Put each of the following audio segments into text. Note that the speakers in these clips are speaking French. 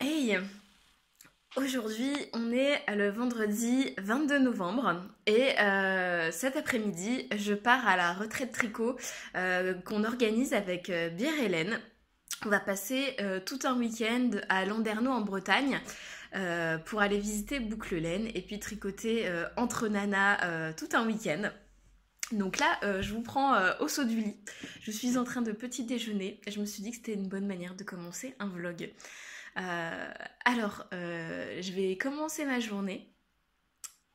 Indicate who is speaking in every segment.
Speaker 1: Hey, aujourd'hui on est le vendredi 22 novembre et cet après-midi je pars à la retraite tricot qu'on organise avec Bière Hélène. On va passer tout un week-end à Landerneau en Bretagne pour aller visiter Boucle-Laine et puis tricoter entre nanas tout un week-end. Donc là, je vous prends au saut du lit. Je suis en train de petit déjeuner et je me suis dit que c'était une bonne manière de commencer un vlog. Je vais commencer ma journée.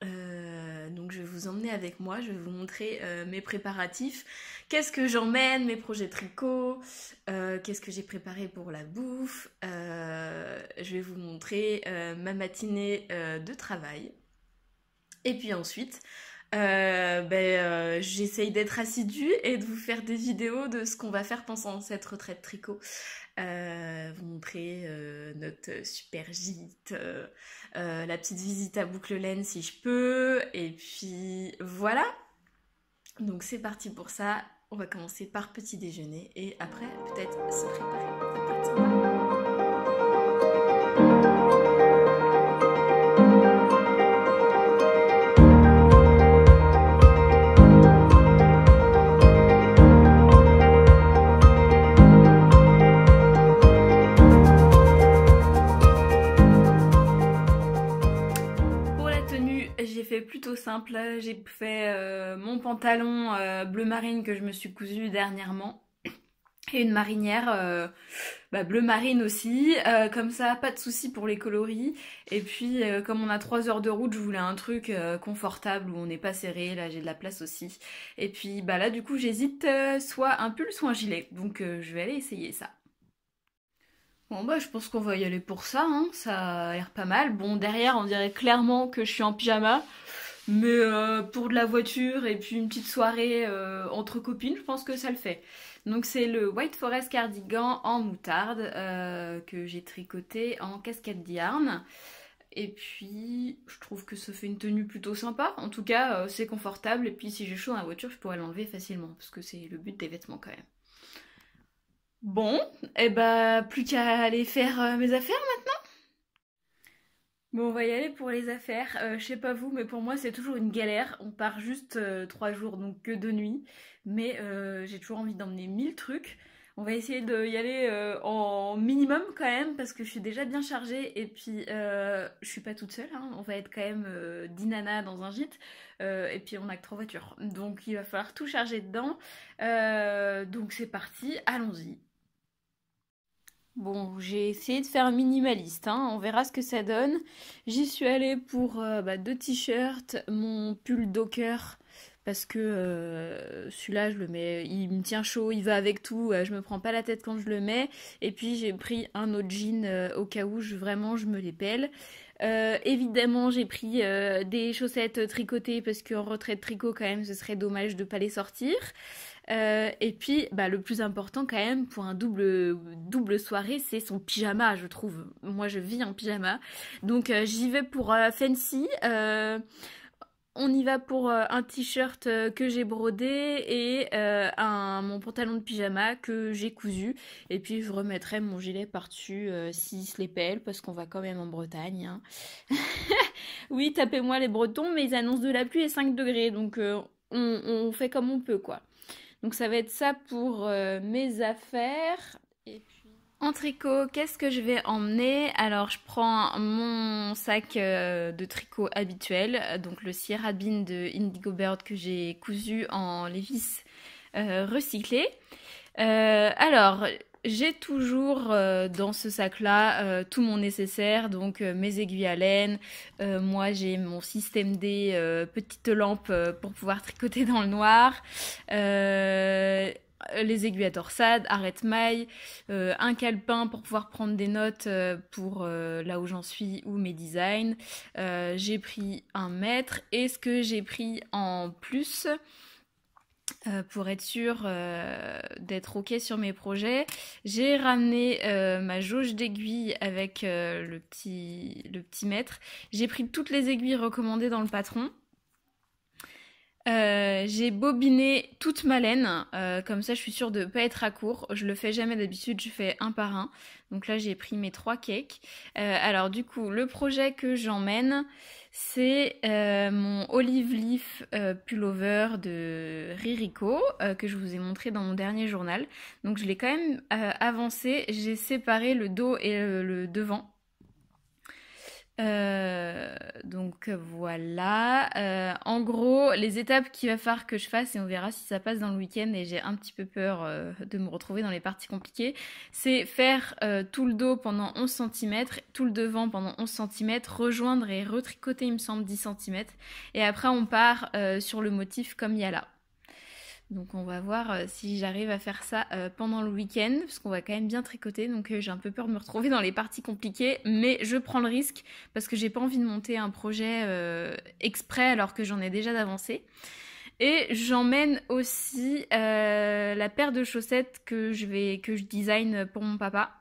Speaker 1: Donc je vais vous emmener avec moi, je vais vous montrer mes préparatifs, qu'est-ce que j'emmène, mes projets tricot, qu'est-ce que j'ai préparé pour la bouffe. Je vais vous montrer ma matinée de travail. Et puis ensuite, j'essaye d'être assidue et de vous faire des vidéos de ce qu'on va faire pendant cette retraite tricot. Vous montrer notre super gîte, la petite visite à Boucle-Laine si je peux, et puis voilà. Donc c'est parti pour ça. On va commencer par petit déjeuner et après peut-être se préparer. Ça peut être sympa. Pour la tenue, j'ai fait plutôt simple. J'ai fait mon pantalon bleu marine que je me suis cousu dernièrement. Et une marinière bleu marine aussi, comme ça pas de souci pour les coloris. Et puis comme on a 3 heures de route, je voulais un truc confortable où on n'est pas serré, là j'ai de la place aussi. Et puis bah là du coup j'hésite soit un pull soit un gilet, donc je vais aller essayer ça. Bon bah je pense qu'on va y aller pour ça, hein. Ça a l'air pas mal. Bon derrière on dirait clairement que je suis en pyjama, mais pour de la voiture et puis une petite soirée entre copines, je pense que ça le fait. Donc c'est le White Forest Cardigan en moutarde que j'ai tricoté en cascade yarn. Et puis je trouve que ça fait une tenue plutôt sympa. En tout cas c'est confortable et puis si j'ai chaud dans la voiture je pourrais l'enlever facilement parce que c'est le but des vêtements quand même. Bon, et bah plus qu'à aller faire mes affaires. Bon, on va y aller pour les affaires. Je sais pas vous, mais pour moi, c'est toujours une galère. On part juste 3 jours, donc que 2 nuits. Mais j'ai toujours envie d'emmener 1000 trucs. On va essayer d'y aller en minimum quand même, parce que je suis déjà bien chargée. Et puis, je suis pas toute seule, hein. On va être quand même 10 nanas dans un gîte. Et puis, on a que 3 voitures. Donc, il va falloir tout charger dedans. Donc, c'est parti, allons-y. Bon, j'ai essayé de faire minimaliste, hein. On verra ce que ça donne. J'y suis allée pour 2 t-shirts, mon pull Docker, parce que celui-là, je le mets, il me tient chaud, il va avec tout, je me prends pas la tête quand je le mets. Et puis j'ai pris un autre jean au cas où vraiment je me les pèle. Évidemment, j'ai pris des chaussettes tricotées parce qu'en retraite tricot, quand même, ce serait dommage de pas les sortir. Et puis, bah, le plus important quand même pour un double soirée, c'est son pyjama, je trouve. Moi, je vis en pyjama. Donc, j'y vais pour fancy. On y va pour un t-shirt que j'ai brodé et mon pantalon de pyjama que j'ai cousu. Et puis, je remettrai mon gilet par-dessus s'il se les pèle, parce qu'on va quand même en Bretagne, hein. Oui, tapez-moi les Bretons, mais ils annoncent de la pluie et 5 degrés. Donc, on fait comme on peut, quoi. Donc ça va être ça pour mes affaires. Et puis... En tricot, qu'est-ce que je vais emmener? Alors je prends mon sac de tricot habituel, donc le Sierra Bean de Indigo Bird que j'ai cousu en Levi's recyclé. Alors, j'ai toujours dans ce sac-là tout mon nécessaire, donc mes aiguilles à laine. Moi, j'ai mon système D petite lampe pour pouvoir tricoter dans le noir. Les aiguilles à torsade, arrête-maille, un calepin pour pouvoir prendre des notes pour là où j'en suis ou mes designs. J'ai pris un mètre et ce que j'ai pris en plus pour être sûre d'être ok sur mes projets, j'ai ramené ma jauge d'aiguilles avec le petit mètre. J'ai pris toutes les aiguilles recommandées dans le patron. J'ai bobiné toute ma laine, comme ça je suis sûre de ne pas être à court. Je le fais jamais d'habitude, je fais un par un. Donc là j'ai pris mes 3 cakes. Alors du coup le projet que j'emmène c'est mon olive leaf pullover de Ririko que je vous ai montré dans mon dernier journal. Donc je l'ai quand même avancé, j'ai séparé le dos et le devant. Donc voilà, en gros les étapes qu'il va falloir que je fasse et on verra si ça passe dans le week-end et j'ai un petit peu peur de me retrouver dans les parties compliquées, c'est faire tout le dos pendant 11 cm, tout le devant pendant 11 cm, rejoindre et retricoter il me semble 10 cm et après on part sur le motif comme il y a là. Donc on va voir si j'arrive à faire ça pendant le week-end, parce qu'on va quand même bien tricoter, donc j'ai un peu peur de me retrouver dans les parties compliquées, mais je prends le risque parce que j'ai pas envie de monter un projet exprès alors que j'en ai déjà d'avancé. Et j'emmène aussi la paire de chaussettes que je design pour mon papa.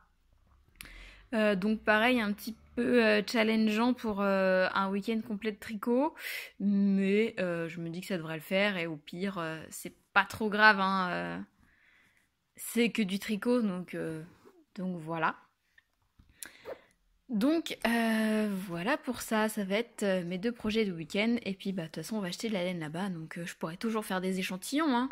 Speaker 1: Donc pareil, un petit peu challengeant pour un week-end complet de tricot, mais je me dis que ça devrait le faire et au pire c'est pas trop grave, hein, c'est que du tricot donc voilà. Donc voilà pour ça, ça va être mes 2 projets de week-end et puis bah de toute façon on va acheter de la laine là-bas donc je pourrais toujours faire des échantillons, hein.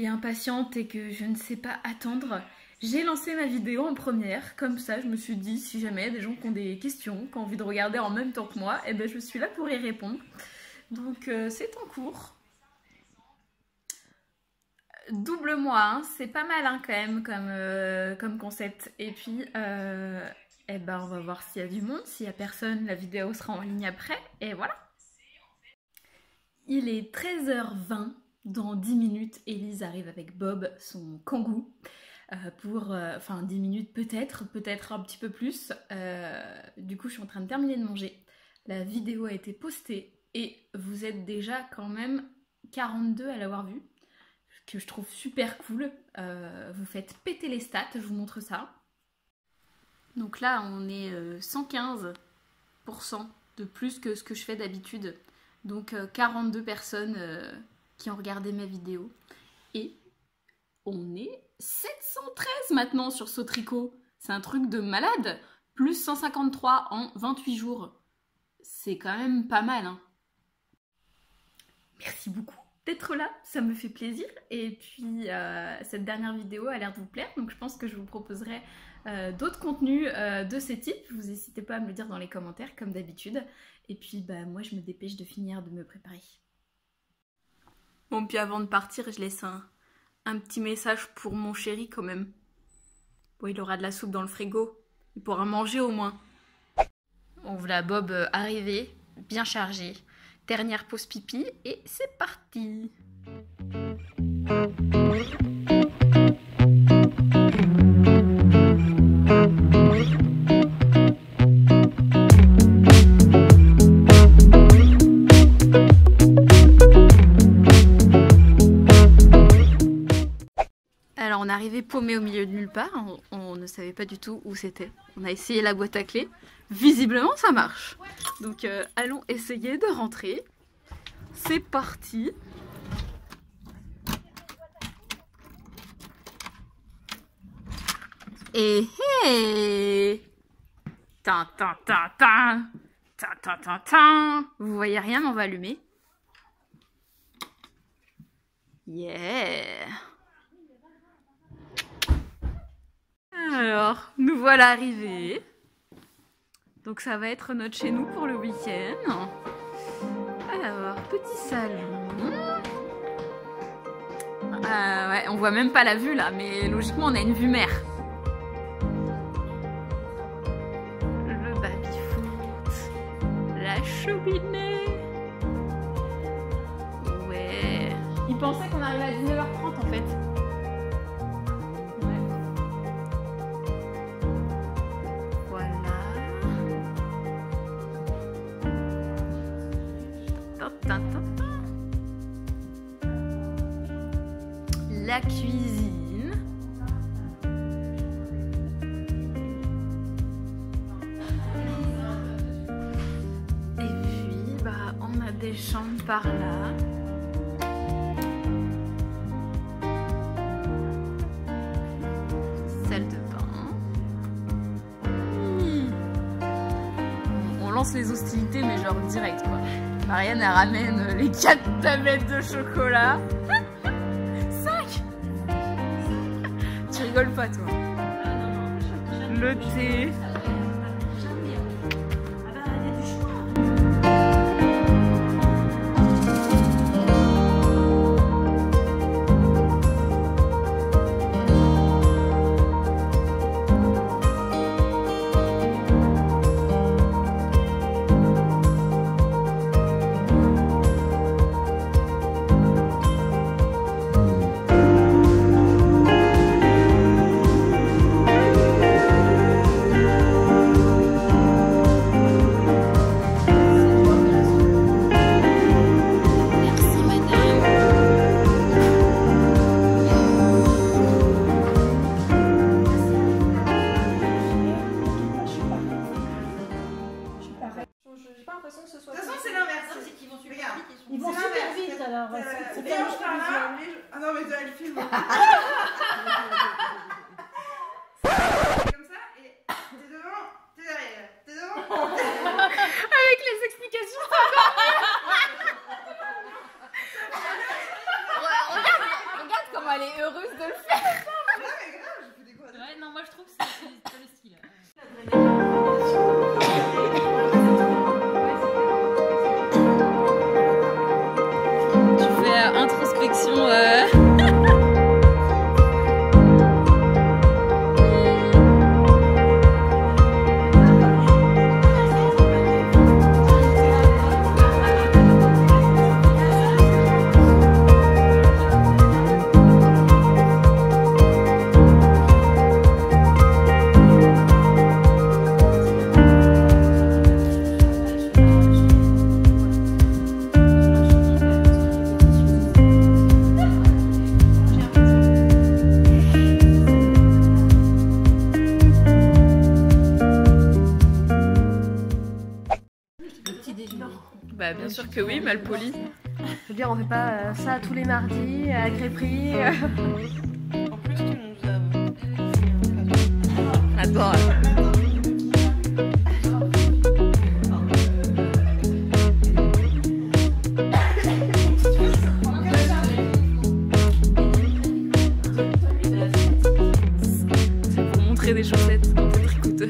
Speaker 1: Impatiente et que je ne sais pas attendre, j'ai lancé ma vidéo en première, comme ça je me suis dit si jamais il y a des gens qui ont des questions, qui ont envie de regarder en même temps que moi, et ben je suis là pour y répondre. Donc c'est en cours. Double mois, hein, c'est pas mal hein, quand même comme concept. Et puis eh ben, on va voir s'il y a du monde, s'il y a personne, la vidéo sera en ligne après, et voilà. Il est 13h20. Dans 10 minutes, Elise arrive avec Bob, son kangou, pour, enfin 10 minutes peut-être un petit peu plus. Du coup, je suis en train de terminer de manger. La vidéo a été postée et vous êtes déjà quand même 42 à l'avoir vue, que je trouve super cool. Vous faites péter les stats, je vous montre ça. Donc là, on est 115% de plus que ce que je fais d'habitude. Donc 42 personnes... qui ont regardé ma vidéo. Et on est 713 maintenant sur Sautricot. C'est un truc de malade. Plus 153 en 28 jours. C'est quand même pas mal, hein. Merci beaucoup d'être là, ça me fait plaisir. Et puis cette dernière vidéo a l'air de vous plaire, donc je pense que je vous proposerai d'autres contenus de ce type. Vous n'hésitez pas à me le dire dans les commentaires comme d'habitude. Et puis bah moi je me dépêche de finir de me préparer. Bon, puis avant de partir, je laisse un petit message pour mon chéri quand même. Bon, il aura de la soupe dans le frigo. Il pourra manger au moins. Bon, voilà Bob arrivé, bien chargé. Dernière pause pipi et c'est parti. Alors on est arrivé paumé au milieu de nulle part, on ne savait pas du tout où c'était. On a essayé la boîte à clés, visiblement ça marche. Donc allons essayer de rentrer. C'est parti. Et hey, tin tin tin tin tin tin tin tin. Vous voyez rien, mais on va allumer. Yeah. Alors, nous voilà arrivés. Donc ça va être notre chez nous pour le week-end. Alors, petit salon. on voit même pas la vue là, mais logiquement on a une vue mer. Le baby-foot, la cheminée. Ouais. Il pensait qu'on arrivait à 19h30 en fait. Ouais. Voilà. La cuisine. Et puis, bah, on a des chambres par là. Salle de bain. On lance les hostilités, mais genre direct quoi. Marianne, elle ramène les 4 tablettes de chocolat. 5. Tu rigoles pas, toi. Le thé.
Speaker 2: Ils vont super vite alors. C'est
Speaker 3: et on part là. Ah non, mais tu as le film. Comme ça, et t'es devant, t'es derrière. T'es devant.
Speaker 1: Avec les explications, regarde comment elle est heureuse de le faire.
Speaker 3: Non, mais grave, je fais des quoi.
Speaker 2: Ouais, non, moi je trouve que c'est le style.
Speaker 1: Introspection. Bah bien sûr que oui, mal poli.
Speaker 2: Je veux dire, on fait pas ça tous les mardis à crêperie.
Speaker 3: En plus, tu nous as.
Speaker 1: Adore. C'est pour montrer des chaussettes dans tes tricoteurs.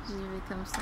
Speaker 1: J'y vais comme ça.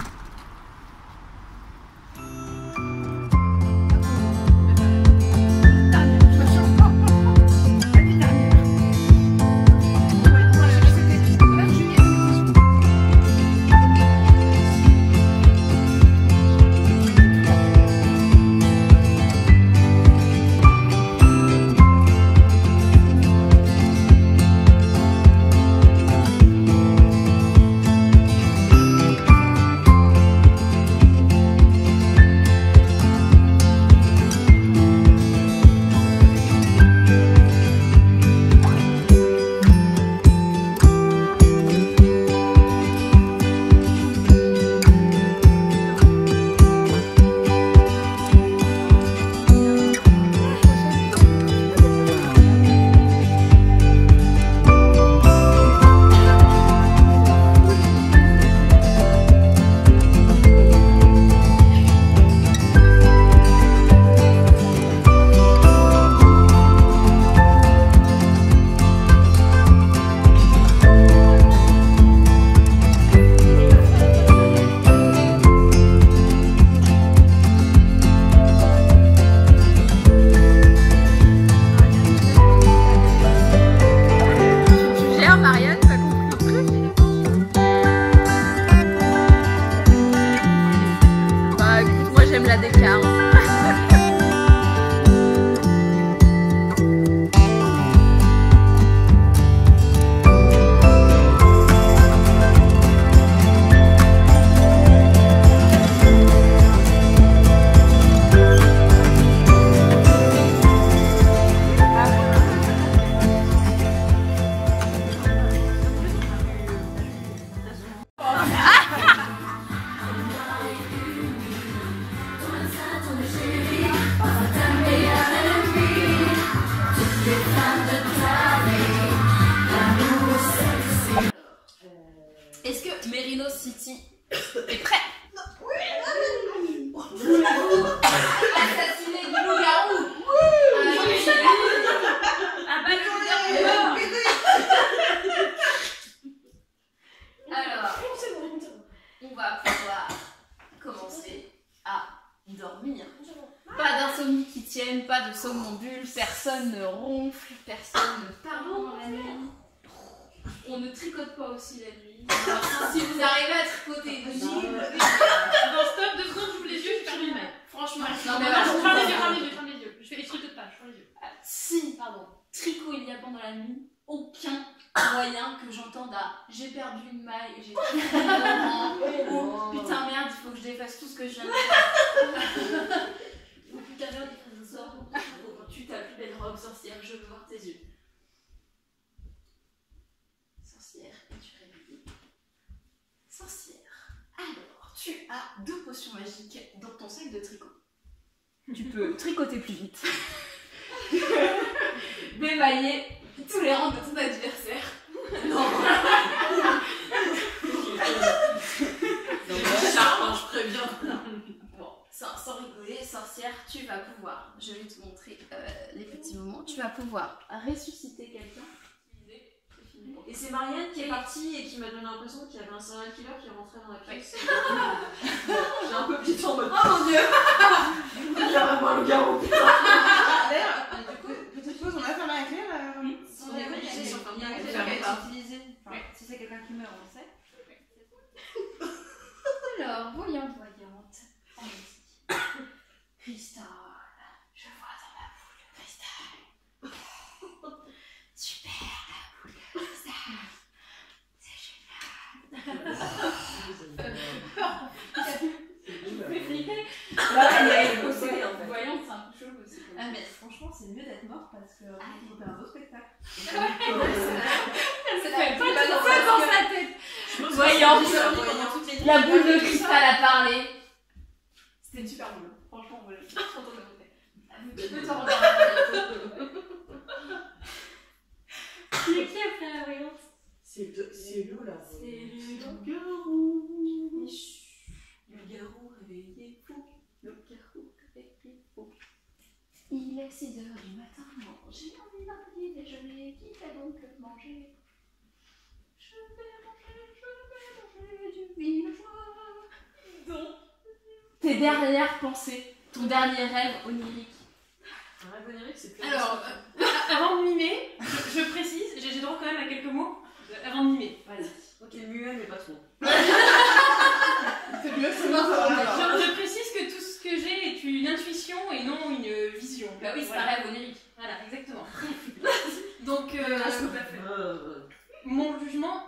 Speaker 1: Est-ce que Merino City est prêt? Assassiner du loup-garou. Un ballon de alors, on va pouvoir commencer à dormir. Pas d'insomnie qui tienne, pas de somnambule, personne ne ronfle, personne ne parle pendant la nuit. On ne tricote pas aussi la nuit. Alors, si vous arrivez à tricoter de nuit,
Speaker 4: Stop, 2 secondes, j'ouvre les yeux, je ferme les mains.
Speaker 1: franchement,
Speaker 4: Non, mais alors, ferme les yeux. Je fais les tricots pas, je ferme les yeux.
Speaker 1: si, tricot il y a pendant la nuit, aucun moyen que j'entende j'ai perdu une maille, j'ai perdu un rang, ou putain merde, il faut que je défasse tout ce que je viens de faire. Ou putain merde, il faut que je sorte, tu ta plus belle robe sorcière, je veux voir tes yeux. Sorcière, es-tu réveillée? Sorcière, alors tu as 2 potions magiques dans ton sac de tricot. Tu peux tricoter plus vite. Démailler tous les rangs de ton adversaire. Non.
Speaker 5: Je préviens.
Speaker 1: Bon, sans rigoler, sorcière, tu vas pouvoir, je vais te montrer les petits moments, tu vas pouvoir ressusciter quelqu'un.
Speaker 5: Et c'est Marianne qui est partie et qui m'a donné l'impression qu'il y avait un serial killer qui rentrait dans la pièce. J'ai un peu pitié en mode oh mon dieu. Il y a vraiment un loup-garou.
Speaker 3: D'ailleurs, petite chose, on a fait la clé là.
Speaker 1: On est obligé,
Speaker 3: Il y a un clé qui est utilisé. Si c'est quelqu'un qui meurt, on le sait.
Speaker 1: Alors, voyante. Allez-y. Cristal, je vois dans la boule de cristal. Super, la boule de cristal. C'est génial.
Speaker 5: Elle est possédée en fait.
Speaker 1: Voyante, c'est un peu chaud aussi.
Speaker 3: Ah, mais franchement, c'est mieux d'être mort parce que on fait un beau spectacle.
Speaker 1: Ça fait pas dans sa tête. Voyante, la boule de cristal a parlé. C'était une super boule. Franchement, moi, je suis trop contente de le faire. Tu peux t'en regarder.
Speaker 2: Qui a fait la voyante?
Speaker 5: C'est loup là.
Speaker 1: C'est le
Speaker 5: loup-garou. Loup-garou, réveillez-vous.
Speaker 1: loup-garou réveillez-vous. Il est 6 h du matin. J'ai envie d'un petit déjeuner. Qui fait donc manger? Je vais manger du villageois. Donc, tes dernières pensées, ton dernier rêve onirique.
Speaker 5: Un rêve onirique, c'est plus.
Speaker 4: Alors, avant de mimer, je précise, j'ai droit quand même à quelques mots. Avant de mimer, vas-y.
Speaker 5: Ok, muet, mais pas trop.
Speaker 3: C'est mieux, c'est bon, ça va.
Speaker 4: Je précise que tout ce que j'ai est une intuition et non une vision.
Speaker 1: Bah oui, c'est
Speaker 4: Voilà.
Speaker 1: un rêve onirique.
Speaker 4: Voilà, exactement.
Speaker 1: Donc,
Speaker 4: Mon jugement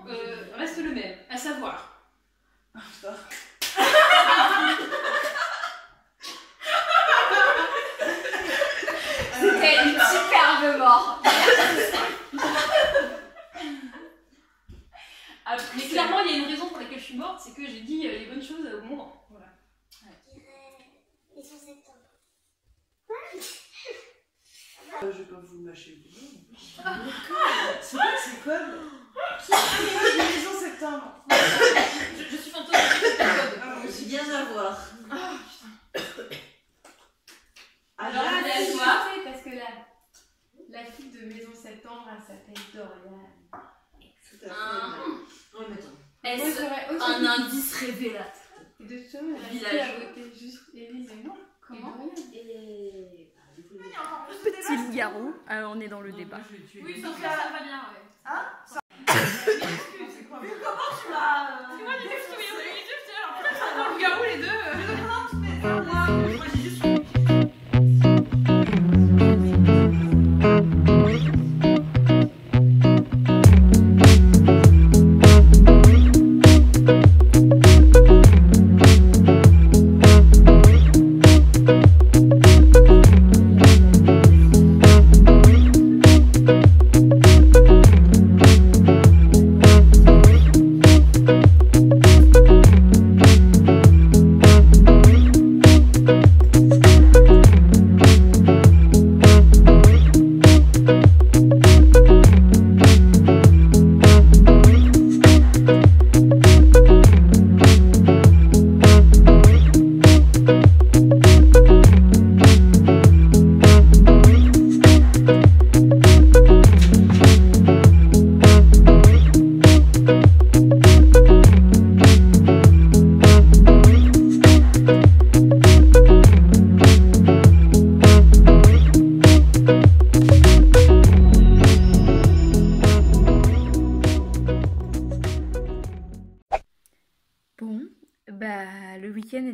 Speaker 4: reste le même, à savoir.
Speaker 1: c'était une superbe mort.
Speaker 4: Mais clairement, il y a une raison pour laquelle je suis morte, c'est que j'ai dit les bonnes choses au moment. Voilà.
Speaker 6: Ils sont septembre.
Speaker 5: Je vais pas vous mâcher le boulot.
Speaker 3: C'est quoi ces codes? Qui a les maisons septembre?
Speaker 4: Je suis fantôme, je suis pas code.
Speaker 3: Ah, moi aussi.
Speaker 5: Bien à voir.
Speaker 2: Alors,
Speaker 1: Ah,
Speaker 2: la
Speaker 1: c'est
Speaker 2: joie, parce que la fille de Maison Septembre, elle s'appelle Dorian.
Speaker 5: Tout à fait. Oui, mais attends.
Speaker 1: Est-ce
Speaker 2: Moi, j'aurais aussi
Speaker 1: un indice révélateur?
Speaker 2: Et de toute façon, la
Speaker 1: Village.
Speaker 2: fille à côté, juste Élise et moi.
Speaker 1: Comment?
Speaker 2: Et Dorian.
Speaker 1: Petit loup-garou, on est dans le débat.
Speaker 4: Oui, ça va bien, ouais.
Speaker 3: C'est quoi? Mais comment tu m'as.
Speaker 4: C'est moi qui ai fait les yeux, alors pourquoi c'est un loup-garou les deux?
Speaker 3: Moi, j'ai juste.
Speaker 6: Thank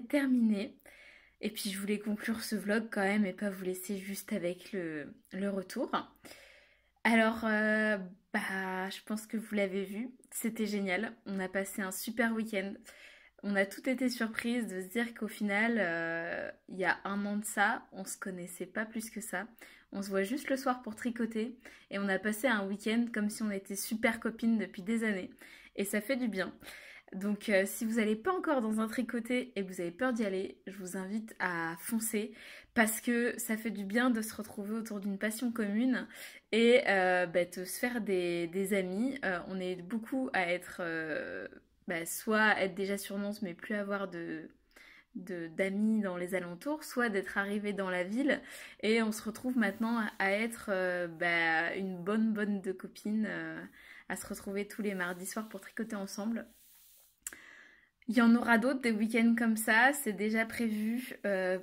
Speaker 1: est terminée. Et puis je voulais conclure ce vlog quand même et pas vous laisser juste avec le retour. Alors, je pense que vous l'avez vu, c'était génial. On a passé un super week-end. On a tout été surprise de se dire qu'au final, il y a un an de ça, on se connaissait pas plus que ça. On se voit juste le soir pour tricoter et on a passé un week-end comme si on était super copines depuis des années. Et ça fait du bien. Donc si vous n'allez pas encore dans un tricoté et que vous avez peur d'y aller, je vous invite à foncer parce que ça fait du bien de se retrouver autour d'une passion commune et de se faire des amis. On est beaucoup à être, soit être déjà sur Nantes mais plus avoir d'amis dans les alentours, soit d'être arrivé dans la ville et on se retrouve maintenant à être une bonne de copines, à se retrouver tous les mardis soirs pour tricoter ensemble. Il y en aura d'autres, des week-ends comme ça, c'est déjà prévu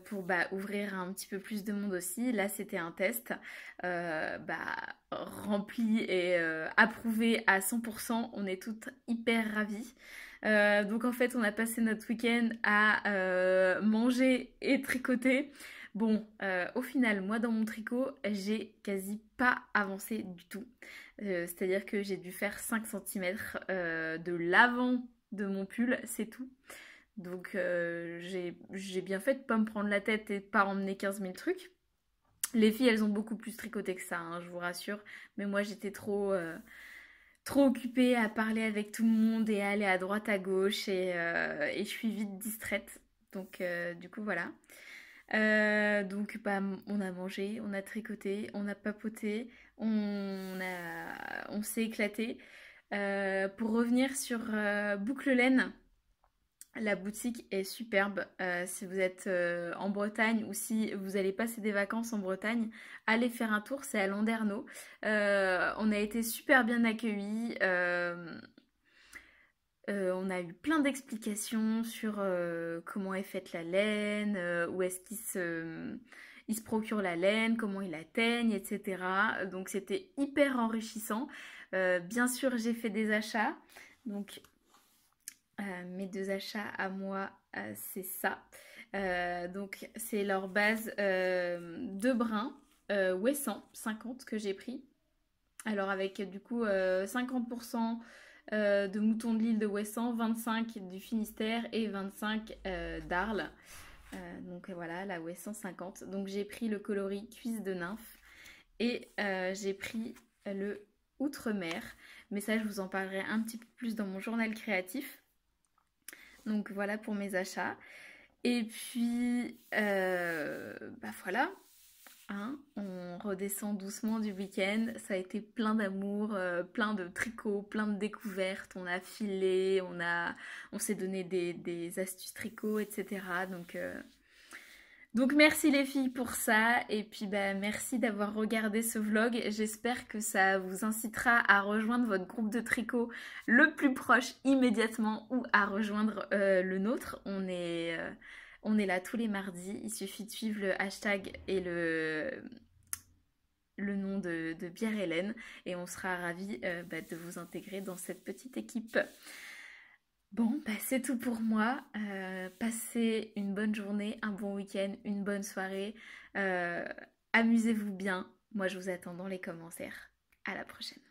Speaker 1: pour ouvrir un petit peu plus de monde aussi. Là c'était un test rempli et approuvé à 100%, on est toutes hyper ravies. Donc en fait on a passé notre week-end à manger et tricoter. Bon, au final, moi dans mon tricot, j'ai quasi pas avancé du tout. C'est-à-dire que j'ai dû faire 5 cm de l'avant de mon pull, c'est tout. Donc j'ai bien fait de pas me prendre la tête et de pas emmener 15 000 trucs. Les filles, elles ont beaucoup plus tricoté que ça, hein, je vous rassure. Mais moi, j'étais trop occupée à parler avec tout le monde et à aller à droite, à gauche. Et je suis vite distraite. Donc du coup, voilà. On a mangé, on a tricoté, on a papoté, on s'est éclaté. Pour revenir sur Boucle Laine, la boutique est superbe. Si vous êtes en Bretagne ou si vous allez passer des vacances en Bretagne, allez faire un tour, c'est à Landerneau. On a été super bien accueillis. On a eu plein d'explications sur comment est faite la laine, où est-ce qu'ils se procurent la laine, comment ils la teignent, etc. Donc c'était hyper enrichissant. Bien sûr, j'ai fait des achats. Donc mes 2 achats à moi, c'est ça. Donc c'est leur base de brun Ouessant 50 que j'ai pris. Alors avec du coup 50% de mouton de l'île de Ouessant, 25 du Finistère et 25 d'Arles. Donc voilà, la Ouessant 50. Donc j'ai pris le coloris cuisse de nymphe et j'ai pris le Outre-mer. Mais ça, je vous en parlerai un petit peu plus dans mon journal créatif. Donc voilà pour mes achats. Et puis, voilà. Hein, on redescend doucement du week-end, ça a été plein d'amour, plein de tricot, plein de découvertes, on a filé, on s'est donné des astuces tricot, etc. Donc merci les filles pour ça et puis merci d'avoir regardé ce vlog. J'espère que ça vous incitera à rejoindre votre groupe de tricot le plus proche immédiatement ou à rejoindre le nôtre. On est là tous les mardis, il suffit de suivre le hashtag et le nom de Bière Hélène et on sera ravis de vous intégrer dans cette petite équipe. Bon, c'est tout pour moi. Passez une bonne journée, un bon week-end, une bonne soirée. Amusez-vous bien. Moi, je vous attends dans les commentaires. À la prochaine.